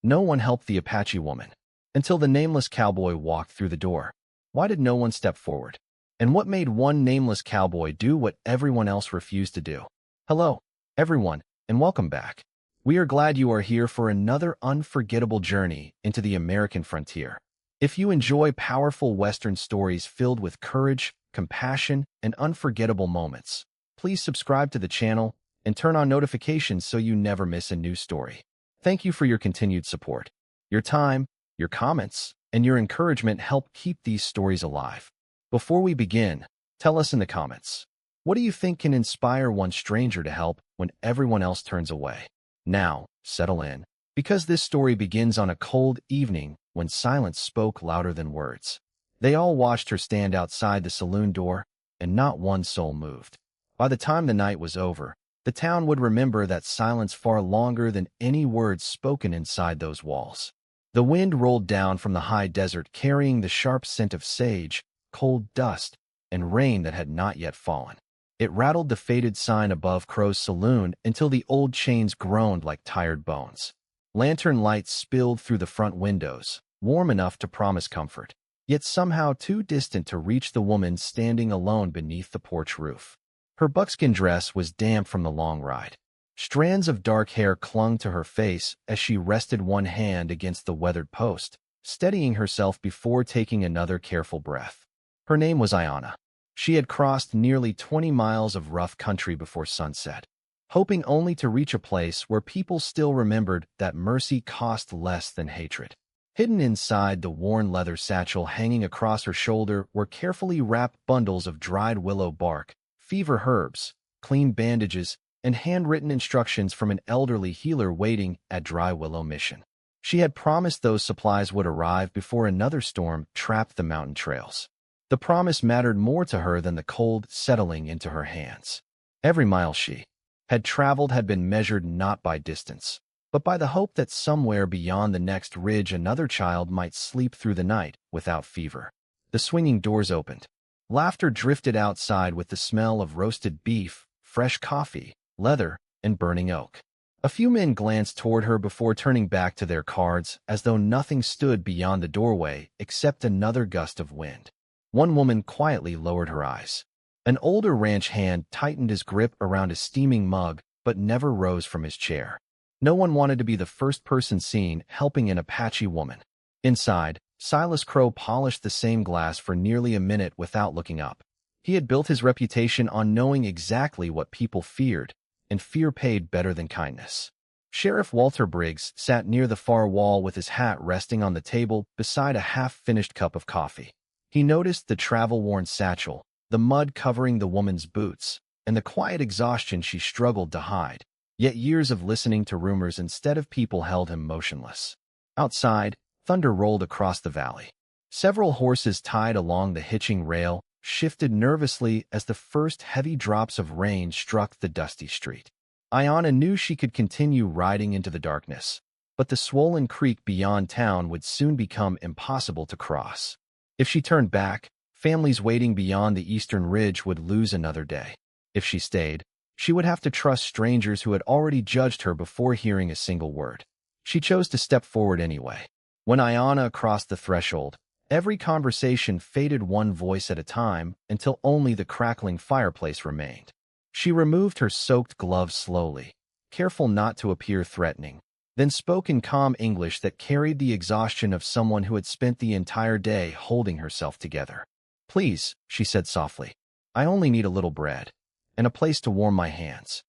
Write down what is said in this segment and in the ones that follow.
No one helped the Apache woman until the nameless cowboy walked through the door. Why did no one step forward? And what made one nameless cowboy do what everyone else refused to do? Hello, everyone, and welcome back. We are glad you are here for another unforgettable journey into the American frontier. If you enjoy powerful Western stories filled with courage, compassion, and unforgettable moments, please subscribe to the channel and turn on notifications so you never miss a new story. Thank you for your continued support. Your time, your comments, and your encouragement help keep these stories alive. Before we begin, tell us in the comments, what do you think can inspire one stranger to help when everyone else turns away? Now, settle in, because this story begins on a cold evening when silence spoke louder than words. They all watched her stand outside the saloon door, and not one soul moved. By the time the night was over, the town would remember that silence far longer than any words spoken inside those walls. The wind rolled down from the high desert carrying the sharp scent of sage, cold dust, and rain that had not yet fallen. It rattled the faded sign above Crow's saloon until the old chains groaned like tired bones. Lantern lights spilled through the front windows, warm enough to promise comfort, yet somehow too distant to reach the woman standing alone beneath the porch roof. Her buckskin dress was damp from the long ride. Strands of dark hair clung to her face as she rested one hand against the weathered post, steadying herself before taking another careful breath. Her name was Ayanna. She had crossed nearly 20 miles of rough country before sunset, hoping only to reach a place where people still remembered that mercy cost less than hatred. Hidden inside the worn leather satchel hanging across her shoulder were carefully wrapped bundles of dried willow bark, fever herbs, clean bandages, and handwritten instructions from an elderly healer waiting at Dry Willow Mission. She had promised those supplies would arrive before another storm trapped the mountain trails. The promise mattered more to her than the cold settling into her hands. Every mile she had traveled had been measured not by distance, but by the hope that somewhere beyond the next ridge another child might sleep through the night without fever. The swinging doors opened. Laughter drifted outside with the smell of roasted beef, fresh coffee, leather, and burning oak. A few men glanced toward her before turning back to their cards as though nothing stood beyond the doorway except another gust of wind. One woman quietly lowered her eyes. An older ranch hand tightened his grip around a steaming mug but never rose from his chair. No one wanted to be the first person seen helping an Apache woman. Inside, Silas Crow polished the same glass for nearly a minute without looking up. He had built his reputation on knowing exactly what people feared, and fear paid better than kindness. Sheriff Walter Briggs sat near the far wall with his hat resting on the table beside a half-finished cup of coffee. He noticed the travel-worn satchel, the mud covering the woman's boots, and the quiet exhaustion she struggled to hide. Yet years of listening to rumors instead of people held him motionless. Outside, thunder rolled across the valley. Several horses tied along the hitching rail shifted nervously as the first heavy drops of rain struck the dusty street. Ayanna knew she could continue riding into the darkness, but the swollen creek beyond town would soon become impossible to cross. If she turned back, families waiting beyond the eastern ridge would lose another day. If she stayed, she would have to trust strangers who had already judged her before hearing a single word. She chose to step forward anyway. When Ayanna crossed the threshold, every conversation faded one voice at a time until only the crackling fireplace remained. She removed her soaked gloves slowly, careful not to appear threatening, then spoke in calm English that carried the exhaustion of someone who had spent the entire day holding herself together. "Please," she said softly, "I only need a little bread, and a place to warm my hands."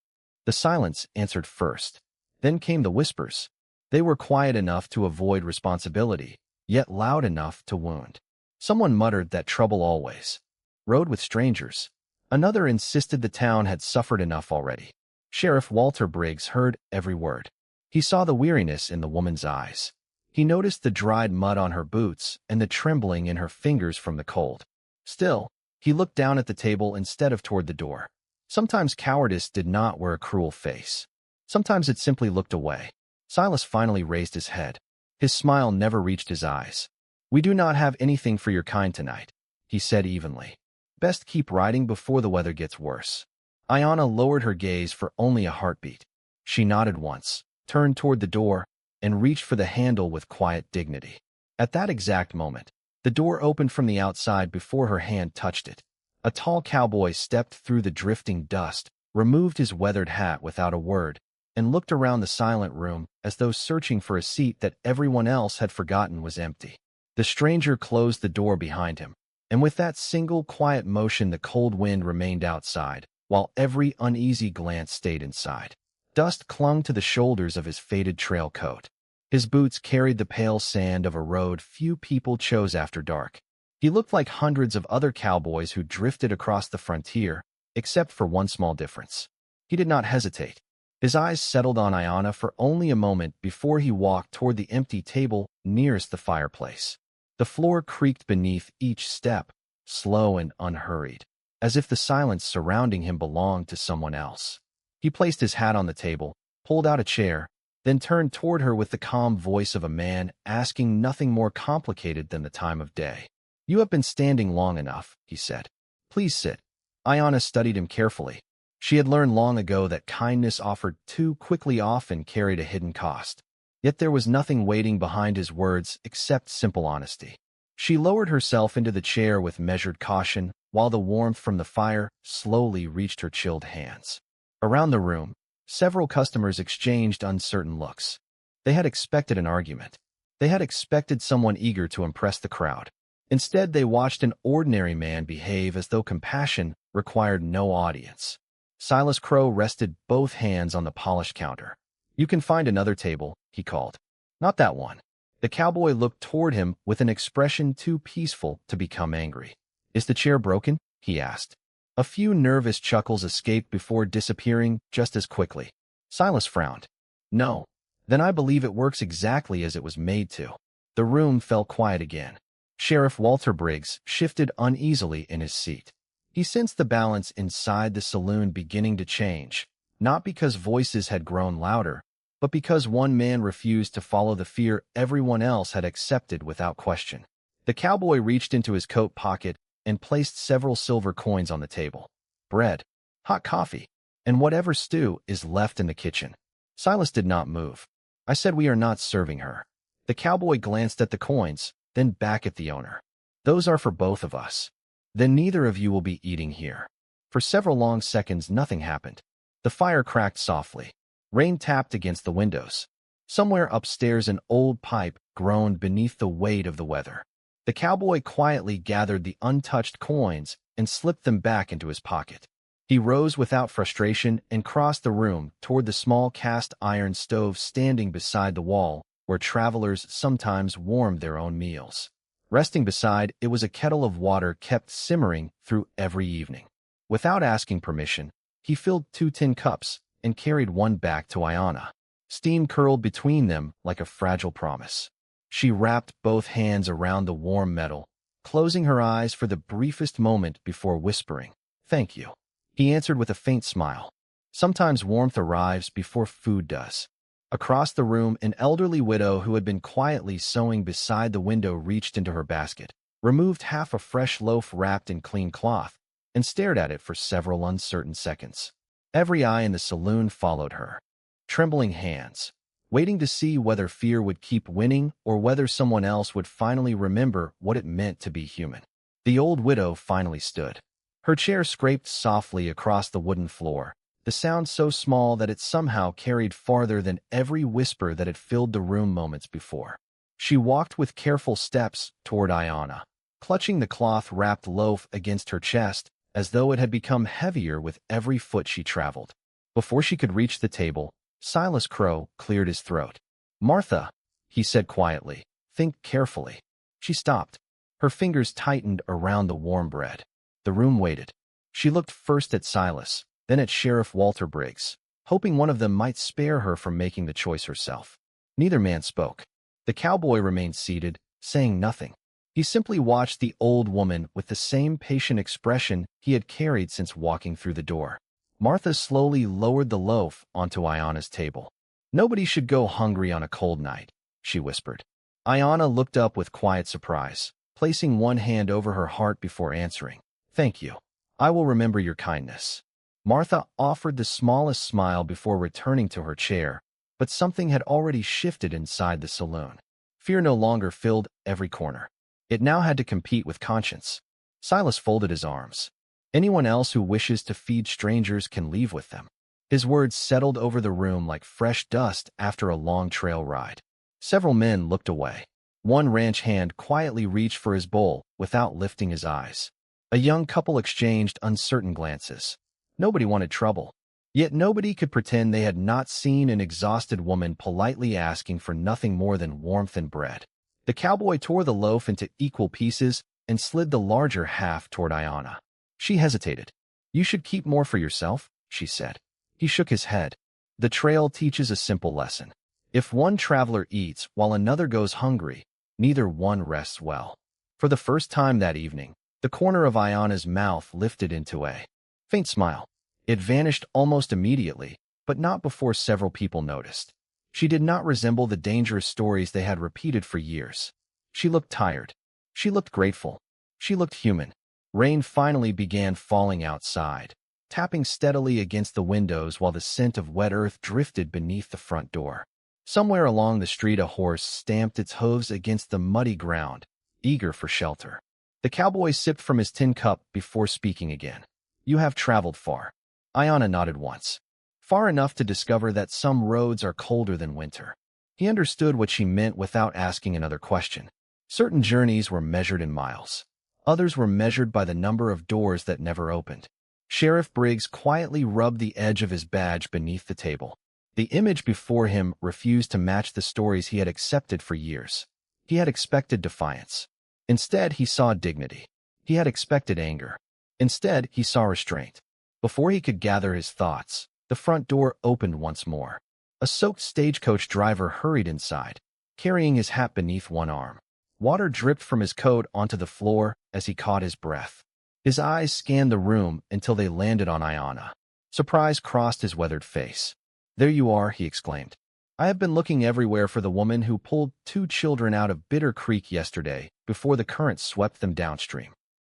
The silence answered first. Then came the whispers. They were quiet enough to avoid responsibility, yet loud enough to wound. Someone muttered that trouble always rode with strangers. Another insisted the town had suffered enough already. Sheriff Walter Briggs heard every word. He saw the weariness in the woman's eyes. He noticed the dried mud on her boots and the trembling in her fingers from the cold. Still, he looked down at the table instead of toward the door. Sometimes cowardice did not wear a cruel face. Sometimes it simply looked away. Silas finally raised his head. His smile never reached his eyes. "We do not have anything for your kind tonight," he said evenly. "Best keep riding before the weather gets worse." Ayanna lowered her gaze for only a heartbeat. She nodded once, turned toward the door, and reached for the handle with quiet dignity. At that exact moment, the door opened from the outside before her hand touched it. A tall cowboy stepped through the drifting dust, removed his weathered hat without a word, and looked around the silent room as though searching for a seat that everyone else had forgotten was empty. The stranger closed the door behind him, and with that single quiet motion the cold wind remained outside, while every uneasy glance stayed inside. Dust clung to the shoulders of his faded trail coat. His boots carried the pale sand of a road few people chose after dark. He looked like hundreds of other cowboys who drifted across the frontier, except for one small difference. He did not hesitate. His eyes settled on Ayanna for only a moment before he walked toward the empty table nearest the fireplace. The floor creaked beneath each step, slow and unhurried, as if the silence surrounding him belonged to someone else. He placed his hat on the table, pulled out a chair, then turned toward her with the calm voice of a man asking nothing more complicated than the time of day. "You have been standing long enough," he said. "Please sit." Ayanna studied him carefully. She had learned long ago that kindness offered too quickly often carried a hidden cost. Yet there was nothing waiting behind his words except simple honesty. She lowered herself into the chair with measured caution, while the warmth from the fire slowly reached her chilled hands. Around the room, several customers exchanged uncertain looks. They had expected an argument. They had expected someone eager to impress the crowd. Instead, they watched an ordinary man behave as though compassion required no audience. Silas Crow rested both hands on the polished counter. "You can find another table," he called. "Not that one." The cowboy looked toward him with an expression too peaceful to become angry. "Is the chair broken?" he asked. A few nervous chuckles escaped before disappearing just as quickly. Silas frowned. "No. Then I believe it works exactly as it was made to." The room fell quiet again. Sheriff Walter Briggs shifted uneasily in his seat. He sensed the balance inside the saloon beginning to change, not because voices had grown louder, but because one man refused to follow the fear everyone else had accepted without question. The cowboy reached into his coat pocket and placed several silver coins on the table. "Bread, hot coffee, and whatever stew is left in the kitchen." Silas did not move. "I said we are not serving her." The cowboy glanced at the coins, then back at the owner. "Those are for both of us. Then neither of you will be eating here." For several long seconds nothing happened. The fire cracked softly. Rain tapped against the windows. Somewhere upstairs an old pipe groaned beneath the weight of the weather. The cowboy quietly gathered the untouched coins and slipped them back into his pocket. He rose without frustration and crossed the room toward the small cast iron stove standing beside the wall, where travelers sometimes warmed their own meals. Resting beside it was a kettle of water kept simmering through every evening. Without asking permission, he filled 2 tin cups and carried one back to Ayanna. Steam curled between them like a fragile promise. She wrapped both hands around the warm metal, closing her eyes for the briefest moment before whispering, "Thank you." He answered with a faint smile. Sometimes warmth arrives before food does. Across the room, an elderly widow who had been quietly sewing beside the window reached into her basket, removed half a fresh loaf wrapped in clean cloth, and stared at it for several uncertain seconds. Every eye in the saloon followed her. Trembling hands, waiting to see whether fear would keep winning or whether someone else would finally remember what it meant to be human. The old widow finally stood. Her chair scraped softly across the wooden floor, the sound so small that it somehow carried farther than every whisper that had filled the room moments before. She walked with careful steps toward Ayanna, clutching the cloth-wrapped loaf against her chest as though it had become heavier with every foot she traveled. Before she could reach the table, Silas Crow cleared his throat. "Martha," he said quietly, "think carefully." She stopped. Her fingers tightened around the warm bread. The room waited. She looked first at Silas, then at Sheriff Walter Briggs, hoping one of them might spare her from making the choice herself. Neither man spoke. The cowboy remained seated, saying nothing. He simply watched the old woman with the same patient expression he had carried since walking through the door. Martha slowly lowered the loaf onto Ayanna's table. "Nobody should go hungry on a cold night," she whispered. Ayanna looked up with quiet surprise, placing one hand over her heart before answering, "Thank you. I will remember your kindness." Martha offered the smallest smile before returning to her chair, But something had already shifted inside the saloon. Fear no longer filled every corner. It now had to compete with conscience. Silas folded his arms. Anyone else who wishes to feed strangers can leave with them. His words settled over the room like fresh dust after a long trail ride. Several men looked away. One ranch hand quietly reached for his bowl without lifting his eyes. A young couple exchanged uncertain glances. Nobody wanted trouble. Yet nobody could pretend they had not seen an exhausted woman politely asking for nothing more than warmth and bread. The cowboy tore the loaf into equal pieces and slid the larger half toward Ayanna. She hesitated. "You should keep more for yourself," she said. He shook his head. The trail teaches a simple lesson. If one traveler eats while another goes hungry, neither one rests well. For the first time that evening, the corner of Ayanna's mouth lifted into a faint smile. It vanished almost immediately, but not before several people noticed. She did not resemble the dangerous stories they had repeated for years. She looked tired. She looked grateful. She looked human. Rain finally began falling outside, tapping steadily against the windows while the scent of wet earth drifted beneath the front door. Somewhere along the street a horse stamped its hooves against the muddy ground, eager for shelter. The cowboy sipped from his tin cup before speaking again. "You have traveled far." Ayanna nodded once. Far enough to discover that some roads are colder than winter. He understood what she meant without asking another question. Certain journeys were measured in miles. Others were measured by the number of doors that never opened. Sheriff Briggs quietly rubbed the edge of his badge beneath the table. The image before him refused to match the stories he had accepted for years. He had expected defiance. Instead, he saw dignity. He had expected anger. Instead, he saw restraint. Before he could gather his thoughts, the front door opened once more. A soaked stagecoach driver hurried inside, carrying his hat beneath one arm. Water dripped from his coat onto the floor as he caught his breath. His eyes scanned the room until they landed on Ayanna. Surprise crossed his weathered face. "There you are," he exclaimed. "I have been looking everywhere for the woman who pulled 2 children out of Bitter Creek yesterday before the current swept them downstream."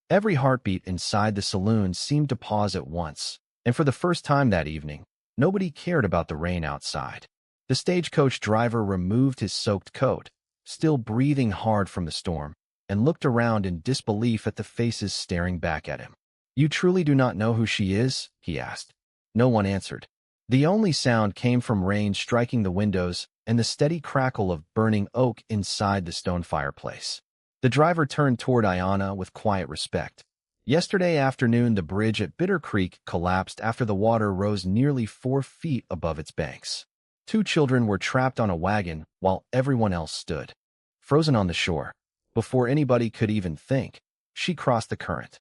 Every heartbeat inside the saloon seemed to pause at once, and for the first time that evening, nobody cared about the rain outside. The stagecoach driver removed his soaked coat, still breathing hard from the storm, and looked around in disbelief at the faces staring back at him. "You truly do not know who she is?" he asked. No one answered. The only sound came from rain striking the windows and the steady crackle of burning oak inside the stone fireplace. The driver turned toward Ayanna with quiet respect. Yesterday afternoon, the bridge at Bitter Creek collapsed after the water rose nearly 4 feet above its banks. 2 children were trapped on a wagon while everyone else stood, frozen on the shore. Before anybody could even think, she crossed the current.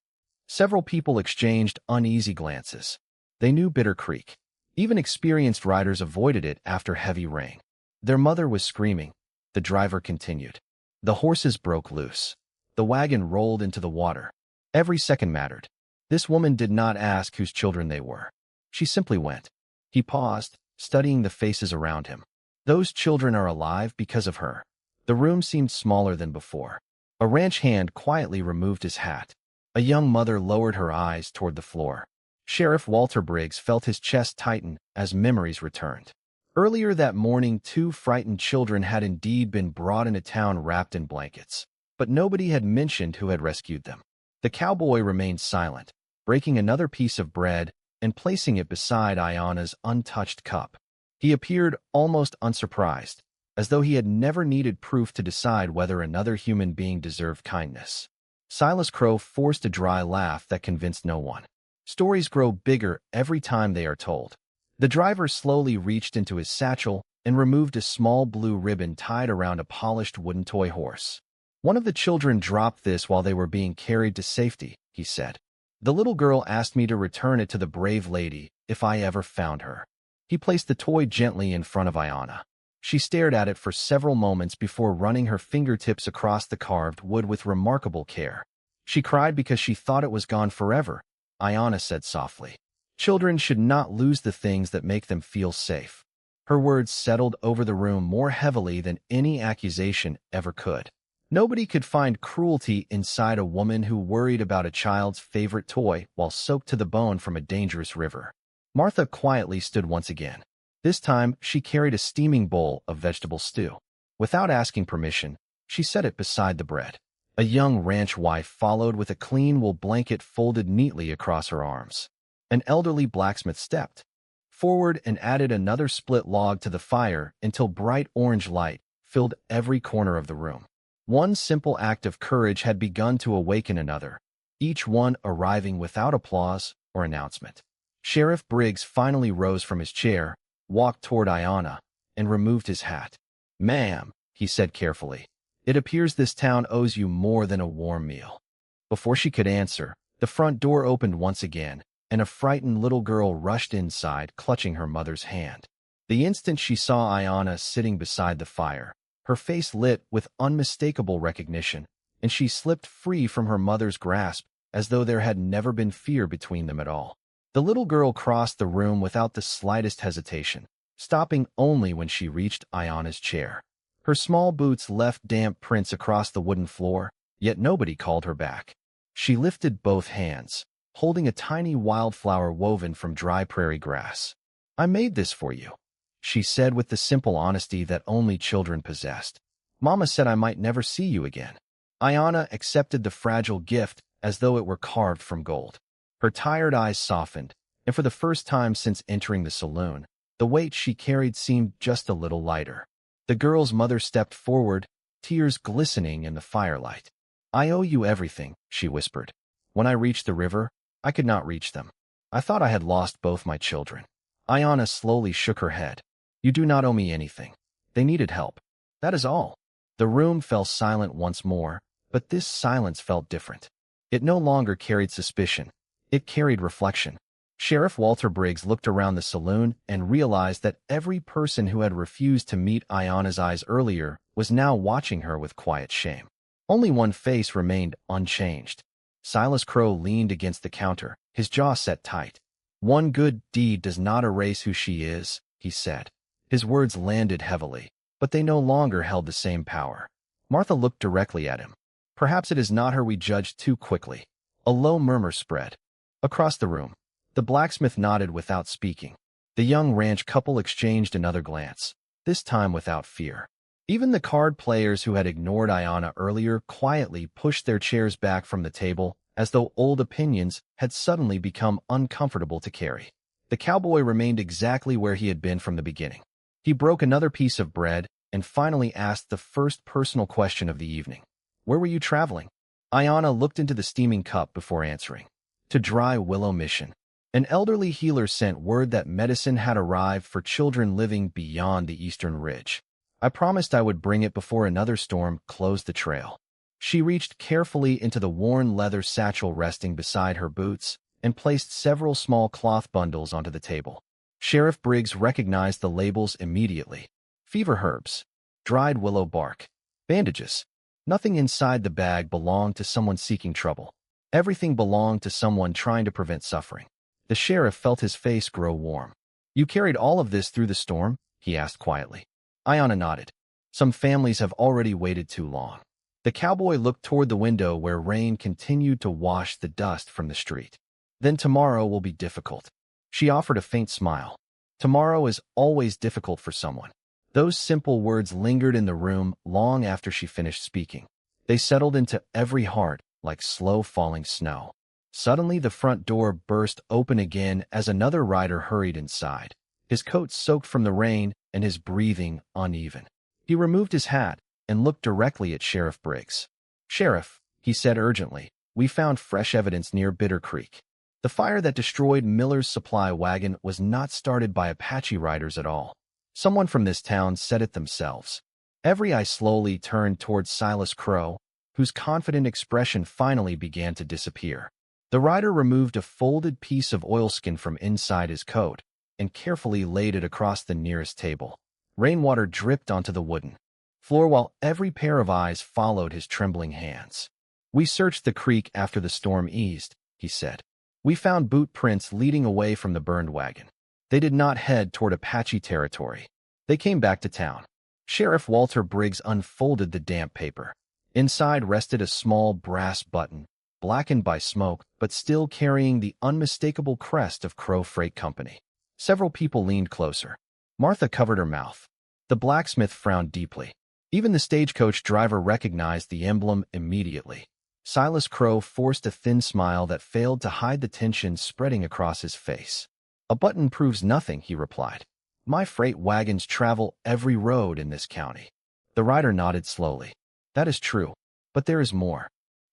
Several people exchanged uneasy glances. They knew Bitter Creek. Even experienced riders avoided it after heavy rain. Their mother was screaming. The driver continued. The horses broke loose. The wagon rolled into the water. Every second mattered. This woman did not ask whose children they were. She simply went. He paused, studying the faces around him. Those children are alive because of her. The room seemed smaller than before. A ranch hand quietly removed his hat. A young mother lowered her eyes toward the floor. Sheriff Walter Briggs felt his chest tighten as memories returned. Earlier that morning, 2 frightened children had indeed been brought into town wrapped in blankets, but nobody had mentioned who had rescued them. The cowboy remained silent, breaking another piece of bread and placing it beside Ayanna's untouched cup. He appeared almost unsurprised, as though he had never needed proof to decide whether another human being deserved kindness. Silas Crow forced a dry laugh that convinced no one. Stories grow bigger every time they are told. The driver slowly reached into his satchel and removed a small blue ribbon tied around a polished wooden toy horse. "One of the children dropped this while they were being carried to safety," he said. "The little girl asked me to return it to the brave lady if I ever found her." He placed the toy gently in front of Ayanna. She stared at it for several moments before running her fingertips across the carved wood with remarkable care. "She cried because she thought it was gone forever," Ayanna said softly. "Children should not lose the things that make them feel safe." Her words settled over the room more heavily than any accusation ever could. Nobody could find cruelty inside a woman who worried about a child's favorite toy while soaked to the bone from a dangerous river. Martha quietly stood once again. This time, she carried a steaming bowl of vegetable stew. Without asking permission, she set it beside the bread. A young ranch wife followed with a clean wool blanket folded neatly across her arms. An elderly blacksmith stepped forward and added another split log to the fire until bright orange light filled every corner of the room. One simple act of courage had begun to awaken another, each one arriving without applause or announcement. Sheriff Briggs finally rose from his chair, walked toward Ayanna, and removed his hat. "Ma'am," he said carefully, "it appears this town owes you more than a warm meal." Before she could answer, the front door opened once again, and a frightened little girl rushed inside, clutching her mother's hand. The instant she saw Ayanna sitting beside the fire, her face lit with unmistakable recognition, and she slipped free from her mother's grasp as though there had never been fear between them at all. The little girl crossed the room without the slightest hesitation, stopping only when she reached Ayanna's chair. Her small boots left damp prints across the wooden floor, yet nobody called her back. She lifted both hands, holding a tiny wildflower woven from dry prairie grass. "I made this for you," she said with the simple honesty that only children possessed. "Mama said I might never see you again." Ayanna accepted the fragile gift as though it were carved from gold. Her tired eyes softened, and for the first time since entering the saloon, the weight she carried seemed just a little lighter. The girl's mother stepped forward, tears glistening in the firelight. "I owe you everything," she whispered. "When I reached the river, I could not reach them. I thought I had lost both my children." Ayanna slowly shook her head. "You do not owe me anything. They needed help. That is all." The room fell silent once more, but this silence felt different. It no longer carried suspicion. It carried reflection. Sheriff Walter Briggs looked around the saloon and realized that every person who had refused to meet Ayanna's eyes earlier was now watching her with quiet shame. Only one face remained unchanged. Silas Crow leaned against the counter, his jaw set tight. "One good deed does not erase who she is," he said. His words landed heavily, but they no longer held the same power. Martha looked directly at him. "Perhaps it is not her we judged too quickly." A low murmur spread across the room. The blacksmith nodded without speaking. The young ranch couple exchanged another glance, this time without fear. Even the card players who had ignored Ayanna earlier quietly pushed their chairs back from the table as though old opinions had suddenly become uncomfortable to carry. The cowboy remained exactly where he had been from the beginning. He broke another piece of bread and finally asked the first personal question of the evening. "Where were you traveling?" Ayanna looked into the steaming cup before answering. "To Dry Willow Mission. An elderly healer sent word that medicine had arrived for children living beyond the eastern ridge. I promised I would bring it before another storm closed the trail." She reached carefully into the worn leather satchel resting beside her boots and placed several small cloth bundles onto the table. Sheriff Briggs recognized the labels immediately. Fever herbs, dried willow bark, bandages. Nothing inside the bag belonged to someone seeking trouble. Everything belonged to someone trying to prevent suffering. The sheriff felt his face grow warm. "You carried all of this through the storm?" he asked quietly. Ayanna nodded. "Some families have already waited too long." The cowboy looked toward the window where rain continued to wash the dust from the street. "Then tomorrow will be difficult." She offered a faint smile. Tomorrow is always difficult for someone. Those simple words lingered in the room long after she finished speaking. They settled into every heart like slow falling snow. Suddenly the front door burst open again as another rider hurried inside, his coat soaked from the rain and his breathing uneven. He removed his hat and looked directly at Sheriff Briggs. "Sheriff," he said urgently, "we found fresh evidence near Bitter Creek. The fire that destroyed Miller's supply wagon was not started by Apache riders at all. Someone from this town set it themselves." Every eye slowly turned toward Silas Crow, whose confident expression finally began to disappear. The rider removed a folded piece of oilskin from inside his coat and carefully laid it across the nearest table. Rainwater dripped onto the wooden floor while every pair of eyes followed his trembling hands. "We searched the creek after the storm eased," he said. "We found boot prints leading away from the burned wagon. They did not head toward Apache territory. They came back to town." Sheriff Walter Briggs unfolded the damp paper. Inside rested a small brass button, blackened by smoke, but still carrying the unmistakable crest of Crow Freight Company. Several people leaned closer. Martha covered her mouth. The blacksmith frowned deeply. Even the stagecoach driver recognized the emblem immediately. Silas Crow forced a thin smile that failed to hide the tension spreading across his face. "A button proves nothing," he replied. "My freight wagons travel every road in this county." The rider nodded slowly. "That is true, but there is more."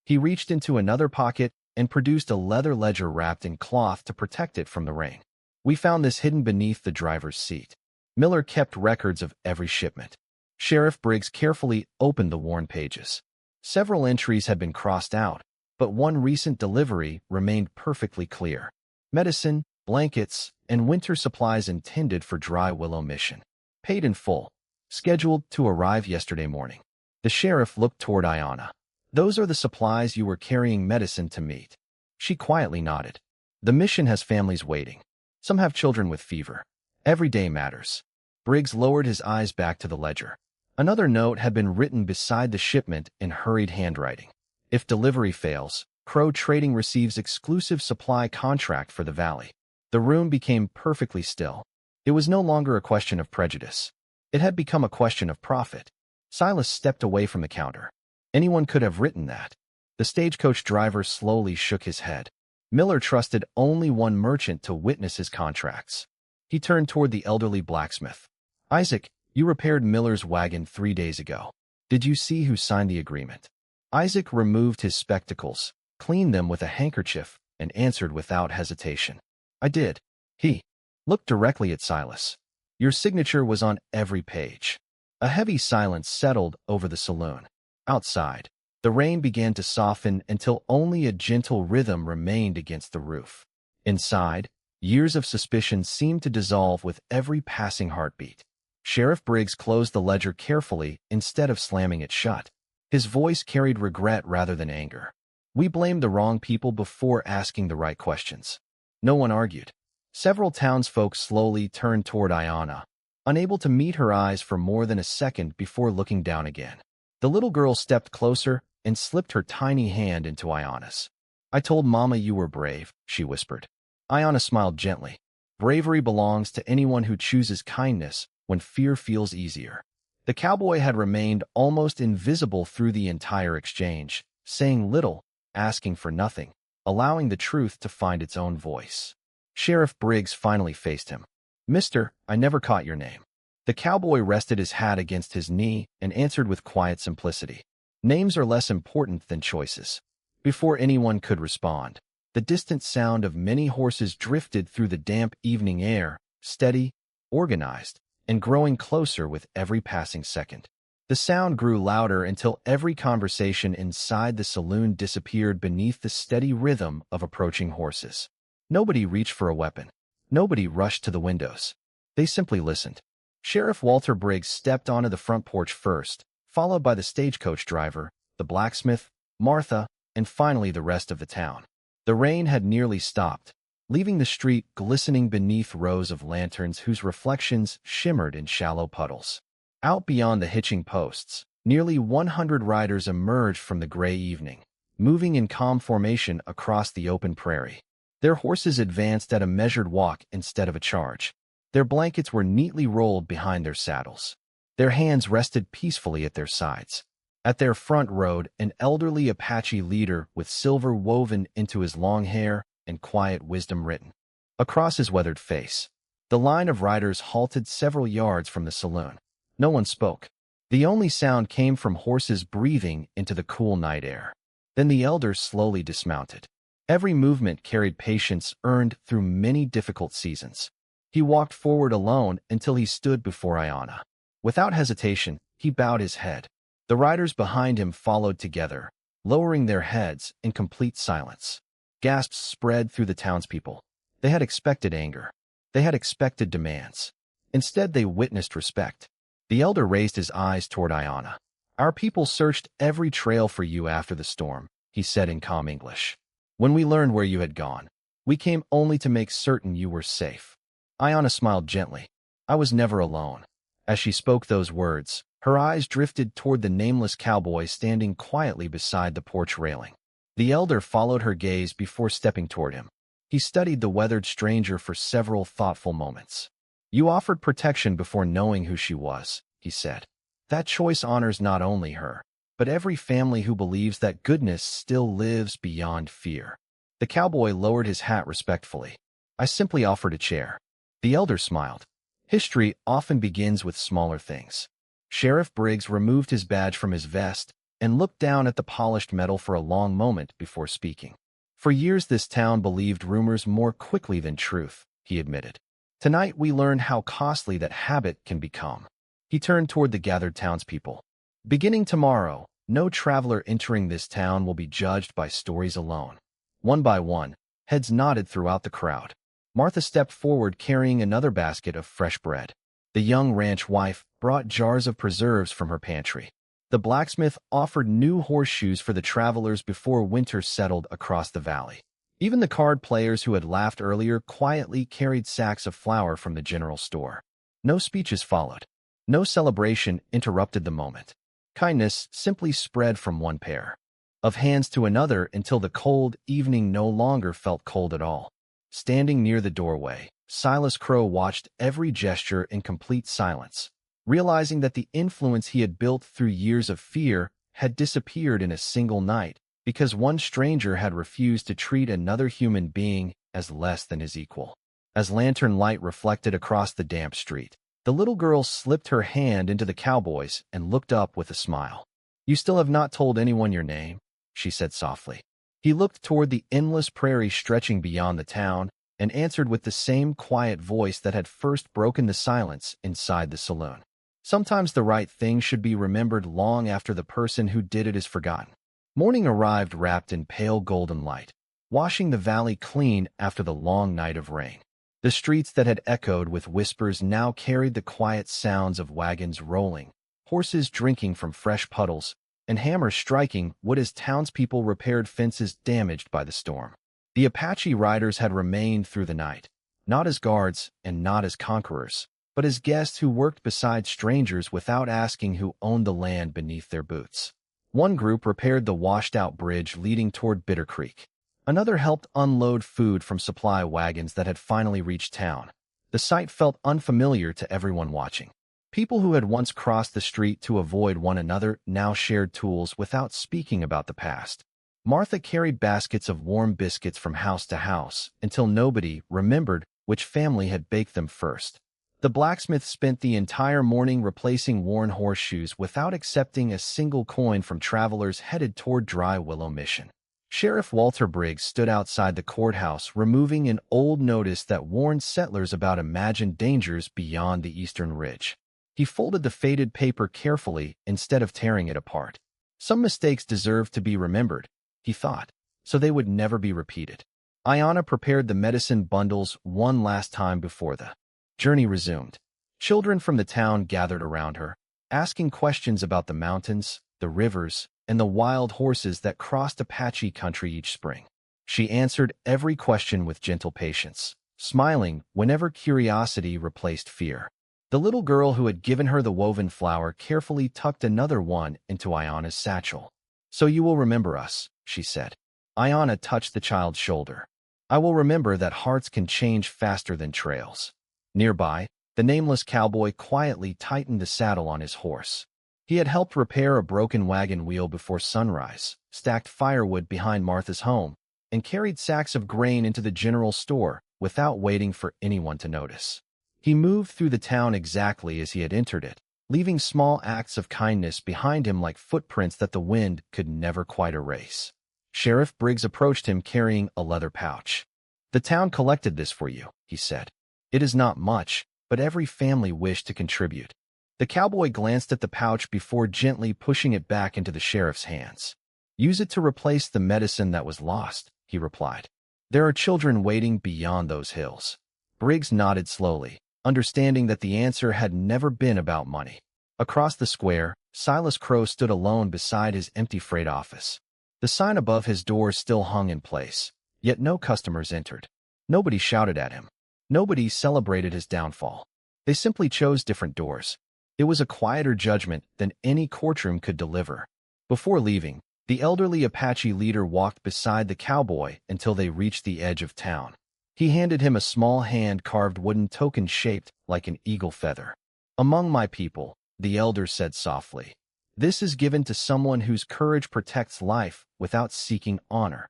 He reached into another pocket and produced a leather ledger wrapped in cloth to protect it from the rain. "We found this hidden beneath the driver's seat." Miller kept records of every shipment. Sheriff Briggs carefully opened the worn pages. Several entries had been crossed out, but one recent delivery remained perfectly clear. Medicine, blankets, and winter supplies intended for Dry Willow Mission. Paid in full. Scheduled to arrive yesterday morning. The sheriff looked toward Ayanna. "Those are the supplies you were carrying medicine to meet." She quietly nodded. "The mission has families waiting. Some have children with fever. Every day matters." Briggs lowered his eyes back to the ledger. Another note had been written beside the shipment in hurried handwriting. "If delivery fails, Crow Trading receives exclusive supply contract for the valley." The room became perfectly still. It was no longer a question of prejudice. It had become a question of profit. Silas stepped away from the counter. Anyone could have written that. The stagecoach driver slowly shook his head. Miller trusted only one merchant to witness his contracts. He turned toward the elderly blacksmith. "Isaac, you repaired Miller's wagon 3 days ago. Did you see who signed the agreement?" Isaac removed his spectacles, cleaned them with a handkerchief, and answered without hesitation. "I did." He looked directly at Silas. "Your signature was on every page." A heavy silence settled over the saloon. Outside, the rain began to soften until only a gentle rhythm remained against the roof. Inside, years of suspicion seemed to dissolve with every passing heartbeat. Sheriff Briggs closed the ledger carefully instead of slamming it shut. His voice carried regret rather than anger. "We blamed the wrong people before asking the right questions." No one argued. Several townsfolk slowly turned toward Ayanna, unable to meet her eyes for more than a second before looking down again. The little girl stepped closer and slipped her tiny hand into Ayanna's. "I told Mama you were brave," she whispered. Ayanna smiled gently. "Bravery belongs to anyone who chooses kindness when fear feels easier." The cowboy had remained almost invisible through the entire exchange, saying little, asking for nothing, allowing the truth to find its own voice. Sheriff Briggs finally faced him. "Mister, I never caught your name." The cowboy rested his hat against his knee and answered with quiet simplicity. "Names are less important than choices." Before anyone could respond, the distant sound of many horses drifted through the damp evening air, steady, organized, and growing closer with every passing second. The sound grew louder until every conversation inside the saloon disappeared beneath the steady rhythm of approaching horses. Nobody reached for a weapon. Nobody rushed to the windows. They simply listened. Sheriff Walter Briggs stepped onto the front porch first, followed by the stagecoach driver, the blacksmith, Martha, and finally the rest of the town. The rain had nearly stopped, leaving the street glistening beneath rows of lanterns whose reflections shimmered in shallow puddles. Out beyond the hitching posts, nearly 100 riders emerged from the gray evening, moving in calm formation across the open prairie. Their horses advanced at a measured walk instead of a charge. Their blankets were neatly rolled behind their saddles. Their hands rested peacefully at their sides. At their front rode an elderly Apache leader with silver woven into his long hair and quiet wisdom written across his weathered face. The line of riders halted several yards from the saloon. No one spoke. The only sound came from horses breathing into the cool night air. Then the elder slowly dismounted. Every movement carried patience earned through many difficult seasons. He walked forward alone until he stood before Ayanna. Without hesitation, he bowed his head. The riders behind him followed together, lowering their heads in complete silence. Gasps spread through the townspeople. They had expected anger. They had expected demands. Instead, they witnessed respect. The elder raised his eyes toward Ayanna. "Our people searched every trail for you after the storm," he said in calm English. "When we learned where you had gone, we came only to make certain you were safe." Ayanna smiled gently. "I was never alone." As she spoke those words, her eyes drifted toward the nameless cowboy standing quietly beside the porch railing. The elder followed her gaze before stepping toward him. He studied the weathered stranger for several thoughtful moments. You offered protection before knowing who she was, he said. That choice honors not only her, but every family who believes that goodness still lives beyond fear. The cowboy lowered his hat respectfully. I simply offered a chair. The elder smiled. History often begins with smaller things. Sheriff Briggs removed his badge from his vest and looked down at the polished metal for a long moment before speaking. For years this town believed rumors more quickly than truth, he admitted. Tonight we learned how costly that habit can become. He turned toward the gathered townspeople. Beginning tomorrow, no traveler entering this town will be judged by stories alone. One by one, heads nodded throughout the crowd. Martha stepped forward carrying another basket of fresh bread. The young ranch wife brought jars of preserves from her pantry. The blacksmith offered new horseshoes for the travelers before winter settled across the valley. Even the card players who had laughed earlier quietly carried sacks of flour from the general store. No speeches followed. No celebration interrupted the moment. Kindness simply spread from one pair of hands to another until the cold evening no longer felt cold at all. Standing near the doorway, Silas Crow watched every gesture in complete silence, realizing that the influence he had built through years of fear had disappeared in a single night because one stranger had refused to treat another human being as less than his equal. As lantern light reflected across the damp street, the little girl slipped her hand into the cowboy's and looked up with a smile. You still have not told anyone your name, she said softly. He looked toward the endless prairie stretching beyond the town and answered with the same quiet voice that had first broken the silence inside the saloon. Sometimes the right thing should be remembered long after the person who did it is forgotten. Morning arrived wrapped in pale golden light, washing the valley clean after the long night of rain. The streets that had echoed with whispers now carried the quiet sounds of wagons rolling, horses drinking from fresh puddles, and hammers striking wood as townspeople repaired fences damaged by the storm. The Apache riders had remained through the night, not as guards and not as conquerors, but as guests who worked beside strangers without asking who owned the land beneath their boots. One group repaired the washed-out bridge leading toward Bitter Creek. Another helped unload food from supply wagons that had finally reached town. The sight felt unfamiliar to everyone watching. People who had once crossed the street to avoid one another now shared tools without speaking about the past. Martha carried baskets of warm biscuits from house to house until nobody remembered which family had baked them first. The blacksmith spent the entire morning replacing worn horseshoes without accepting a single coin from travelers headed toward Dry Willow Mission. Sheriff Walter Briggs stood outside the courthouse removing an old notice that warned settlers about imagined dangers beyond the eastern ridge. He folded the faded paper carefully instead of tearing it apart. Some mistakes deserved to be remembered, he thought, so they would never be repeated. Ayanna prepared the medicine bundles one last time before the journey resumed. Children from the town gathered around her, asking questions about the mountains, the rivers, and the wild horses that crossed Apache country each spring. She answered every question with gentle patience, smiling whenever curiosity replaced fear. The little girl who had given her the woven flower carefully tucked another one into Ayanna's satchel. So you will remember us, she said. Ayanna touched the child's shoulder. I will remember that hearts can change faster than trails. Nearby, the Nameless Cowboy quietly tightened the saddle on his horse. He had helped repair a broken wagon wheel before sunrise, stacked firewood behind Martha's home, and carried sacks of grain into the general store without waiting for anyone to notice. He moved through the town exactly as he had entered it, leaving small acts of kindness behind him like footprints that the wind could never quite erase. Sheriff Briggs approached him carrying a leather pouch. The town collected this for you, he said. It is not much, but every family wished to contribute. The cowboy glanced at the pouch before gently pushing it back into the sheriff's hands. Use it to replace the medicine that was lost, he replied. There are children waiting beyond those hills. Briggs nodded slowly, understanding that the answer had never been about money. Across the square, Silas Crow stood alone beside his empty freight office. The sign above his door still hung in place, yet no customers entered. Nobody shouted at him. Nobody celebrated his downfall. They simply chose different doors. It was a quieter judgment than any courtroom could deliver. Before leaving, the elderly Apache leader walked beside the cowboy until they reached the edge of town. He handed him a small hand-carved wooden token shaped like an eagle feather. "Among my people," the elder said softly, "this is given to someone whose courage protects life without seeking honor."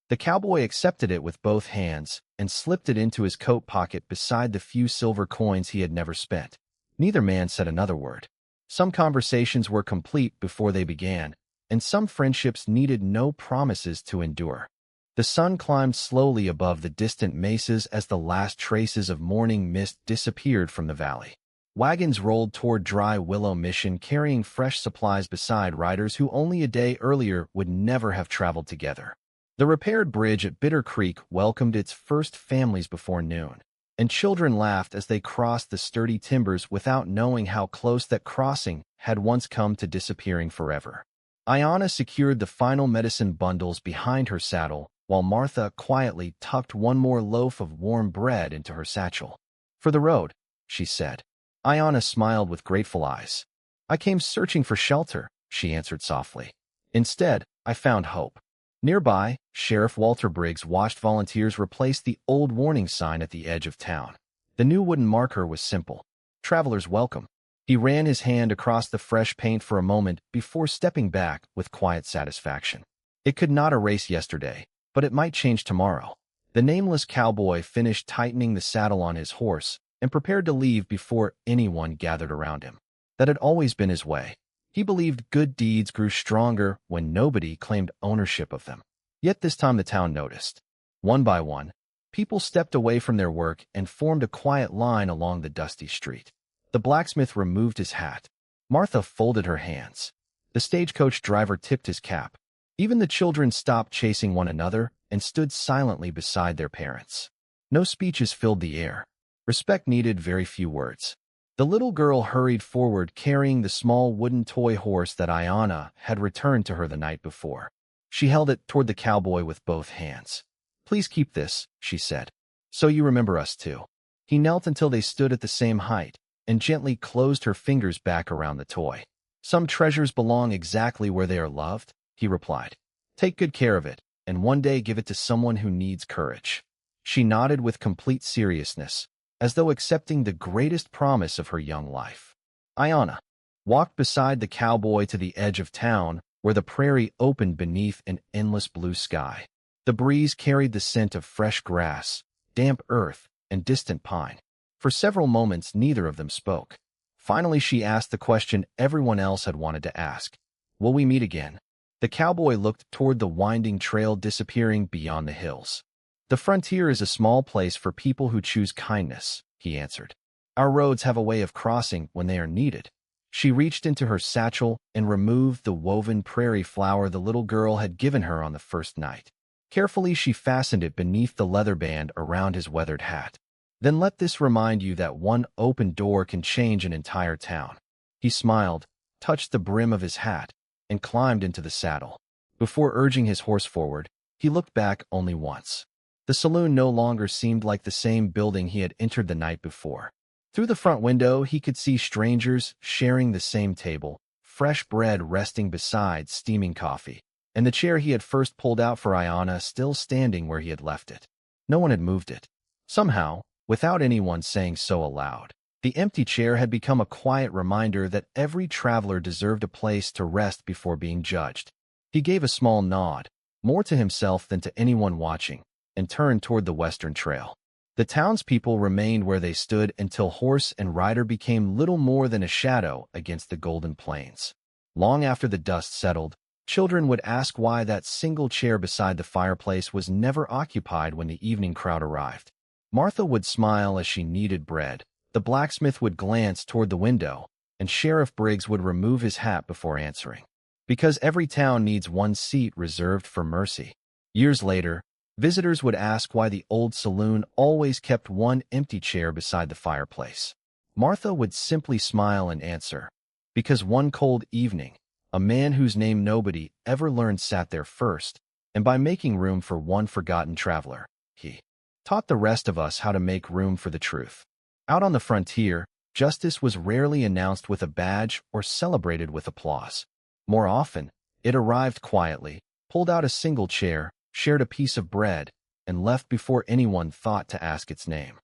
The cowboy accepted it with both hands and slipped it into his coat pocket beside the few silver coins he had never spent. Neither man said another word. Some conversations were complete before they began, and some friendships needed no promises to endure. The sun climbed slowly above the distant mesas as the last traces of morning mist disappeared from the valley. Wagons rolled toward Dry Willow Mission carrying fresh supplies beside riders who only a day earlier would never have traveled together. The repaired bridge at Bitter Creek welcomed its first families before noon, and children laughed as they crossed the sturdy timbers without knowing how close that crossing had once come to disappearing forever. Ayanna secured the final medicine bundles behind her saddle, while Martha quietly tucked one more loaf of warm bread into her satchel. "For the road," she said. Ayanna smiled with grateful eyes. "I came searching for shelter," she answered softly. "Instead, I found hope." Nearby, Sheriff Walter Briggs watched volunteers replace the old warning sign at the edge of town. The new wooden marker was simple: "Travelers welcome." He ran his hand across the fresh paint for a moment before stepping back with quiet satisfaction. It could not erase yesterday, but it might change tomorrow. The nameless cowboy finished tightening the saddle on his horse and prepared to leave before anyone gathered around him. That had always been his way. He believed good deeds grew stronger when nobody claimed ownership of them. Yet this time the town noticed. One by one, people stepped away from their work and formed a quiet line along the dusty street. The blacksmith removed his hat. Martha folded her hands. The stagecoach driver tipped his cap. Even the children stopped chasing one another and stood silently beside their parents. No speeches filled the air. Respect needed very few words. The little girl hurried forward carrying the small wooden toy horse that Ayanna had returned to her the night before. She held it toward the cowboy with both hands. "Please keep this," she said, "so you remember us too." He knelt until they stood at the same height and gently closed her fingers back around the toy. "Some treasures belong exactly where they are loved," he replied. "Take good care of it, and one day give it to someone who needs courage." She nodded with complete seriousness, as though accepting the greatest promise of her young life. Ayanna walked beside the cowboy to the edge of town, where the prairie opened beneath an endless blue sky. The breeze carried the scent of fresh grass, damp earth, and distant pine. For several moments, neither of them spoke. Finally, she asked the question everyone else had wanted to ask. "Will we meet again?" The cowboy looked toward the winding trail disappearing beyond the hills. "The frontier is a small place for people who choose kindness," he answered. "Our roads have a way of crossing when they are needed." She reached into her satchel and removed the woven prairie flower the little girl had given her on the first night. Carefully, she fastened it beneath the leather band around his weathered hat. "Then let this remind you that one open door can change an entire town." He smiled, touched the brim of his hat, and climbed into the saddle. Before urging his horse forward, he looked back only once. The saloon no longer seemed like the same building he had entered the night before. Through the front window, he could see strangers sharing the same table, fresh bread resting beside steaming coffee, and the chair he had first pulled out for Ayanna still standing where he had left it. No one had moved it. Somehow, without anyone saying so aloud, the empty chair had become a quiet reminder that every traveler deserved a place to rest before being judged. He gave a small nod, more to himself than to anyone watching, and turned toward the western trail. The townspeople remained where they stood until horse and rider became little more than a shadow against the golden plains. Long after the dust settled, children would ask why that single chair beside the fireplace was never occupied when the evening crowd arrived. Martha would smile as she kneaded bread, the blacksmith would glance toward the window, and Sheriff Briggs would remove his hat before answering. Because every town needs one seat reserved for mercy. Years later, visitors would ask why the old saloon always kept one empty chair beside the fireplace. Martha would simply smile and answer, "Because one cold evening, a man whose name nobody ever learned sat there first, and by making room for one forgotten traveler, he taught the rest of us how to make room for the truth." Out on the frontier, justice was rarely announced with a badge or celebrated with applause. More often, it arrived quietly, pulled out a single chair, shared a piece of bread, and left before anyone thought to ask its name.